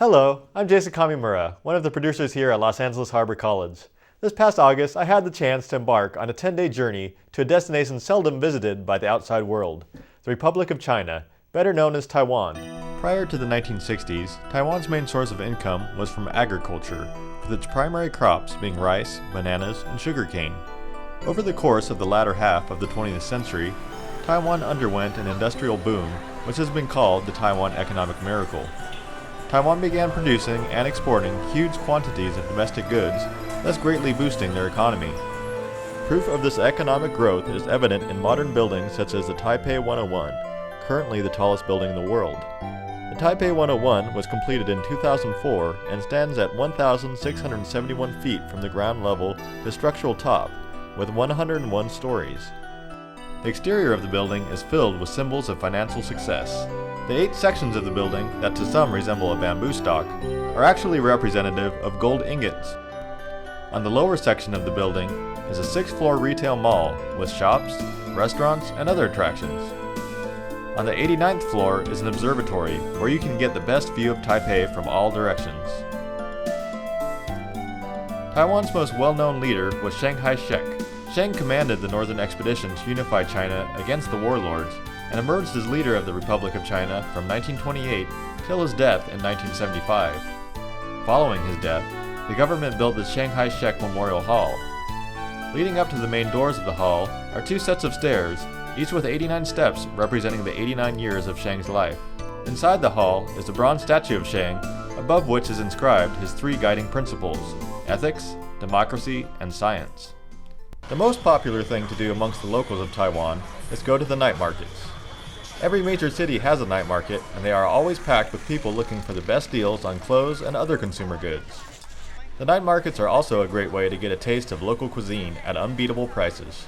Hello, I'm Jason Kamimura, one of the producers here at Los Angeles Harbor College. This past August, I had the chance to embark on a 10-day journey to a destination seldom visited by the outside world, the Republic of China, better known as Taiwan. Prior to the 1960s, Taiwan's main source of income was from agriculture, with its primary crops being rice, bananas, and sugarcane. Over the course of the latter half of the 20th century, Taiwan underwent an industrial boom, which has been called the Taiwan economic miracle. Taiwan began producing and exporting huge quantities of domestic goods, thus greatly boosting their economy. Proof of this economic growth is evident in modern buildings such as the Taipei 101, currently the tallest building in the world. The Taipei 101 was completed in 2004 and stands at 1,671 feet from the ground level to structural top, with 101 stories. The exterior of the building is filled with symbols of financial success. The 8 sections of the building, that to some resemble a bamboo stalk, are actually representative of gold ingots. On the lower section of the building is a 6th-floor retail mall with shops, restaurants, and other attractions. On the 89th floor is an observatory where you can get the best view of Taipei from all directions. Taiwan's most well-known leader was Chiang Kai-shek. Chiang commanded the Northern Expedition to unify China against the warlords and emerged as leader of the Republic of China from 1928 till his death in 1975. Following his death, the government built the Chiang Kai-shek Memorial Hall. Leading up to the main doors of the hall are 2 sets of stairs, each with 89 steps representing the 89 years of Chiang's life. Inside the hall is a bronze statue of Chiang, above which is inscribed his 3 guiding principles: ethics, democracy, and science. The most popular thing to do amongst the locals of Taiwan is go to the night markets. Every major city has a night market, and they are always packed with people looking for the best deals on clothes and other consumer goods. The night markets are also a great way to get a taste of local cuisine at unbeatable prices.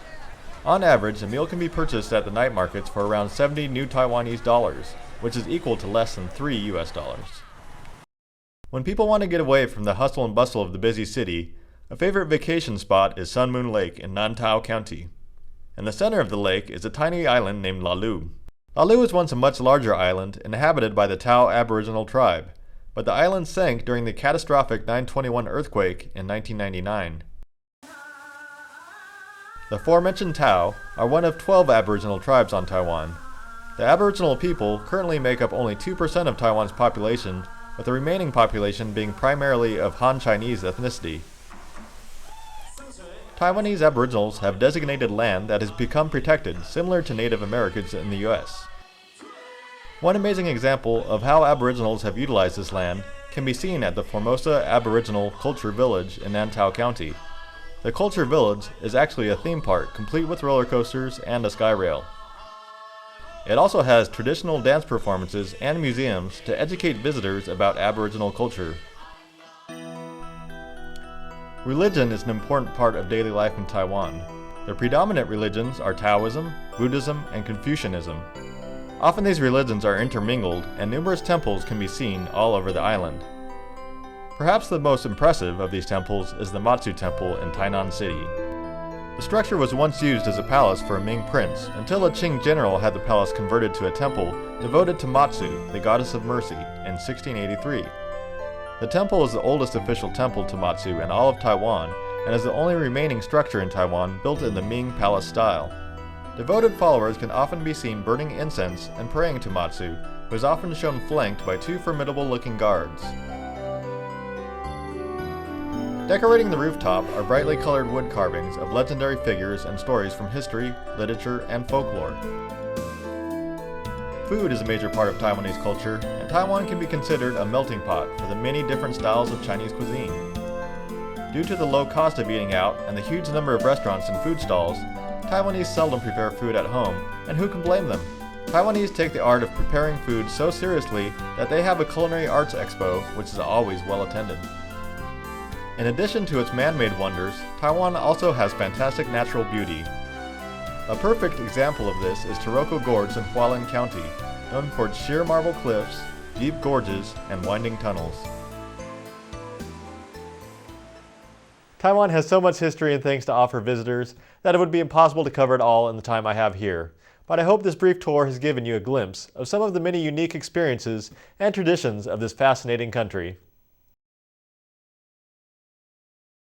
On average, a meal can be purchased at the night markets for around 70 new Taiwanese dollars, which is equal to less than $3 US. When people want to get away from the hustle and bustle of the busy city, a favorite vacation spot is Sun Moon Lake in Nantao County. In the center of the lake is a tiny island named Lalu. Lalu was once a much larger island inhabited by the Tao Aboriginal tribe, but the island sank during the catastrophic 9/21 earthquake in 1999. The aforementioned Tao are one of 12 Aboriginal tribes on Taiwan. The Aboriginal people currently make up only 2% of Taiwan's population, with the remaining population being primarily of Han Chinese ethnicity. Taiwanese Aboriginals have designated land that has become protected, similar to Native Americans in the U.S. One amazing example of how Aboriginals have utilized this land can be seen at the Formosa Aboriginal Culture Village in Nantao County. The Culture Village is actually a theme park complete with roller coasters and a sky rail. It also has traditional dance performances and museums to educate visitors about Aboriginal culture. Religion is an important part of daily life in Taiwan. The predominant religions are Taoism, Buddhism, and Confucianism. Often these religions are intermingled, and numerous temples can be seen all over the island. Perhaps the most impressive of these temples is the Matsu Temple in Tainan City. The structure was once used as a palace for a Ming prince, until a Qing general had the palace converted to a temple devoted to Matsu, the goddess of mercy, in 1683. The temple is the oldest official temple to Matsu in all of Taiwan, and is the only remaining structure in Taiwan built in the Ming palace style. Devoted followers can often be seen burning incense and praying to Matsu, who is often shown flanked by 2 formidable-looking guards. Decorating the rooftop are brightly colored wood carvings of legendary figures and stories from history, literature, and folklore. Food is a major part of Taiwanese culture, and Taiwan can be considered a melting pot for the many different styles of Chinese cuisine. Due to the low cost of eating out and the huge number of restaurants and food stalls, Taiwanese seldom prepare food at home, and who can blame them? Taiwanese take the art of preparing food so seriously that they have a culinary arts expo, which is always well attended. In addition to its man-made wonders, Taiwan also has fantastic natural beauty. A perfect example of this is Taroko Gorge in Hualien County, known for its sheer marble cliffs, deep gorges, and winding tunnels. Taiwan has so much history and things to offer visitors that it would be impossible to cover it all in the time I have here. but I hope this brief tour has given you a glimpse of some of the many unique experiences and traditions of this fascinating country.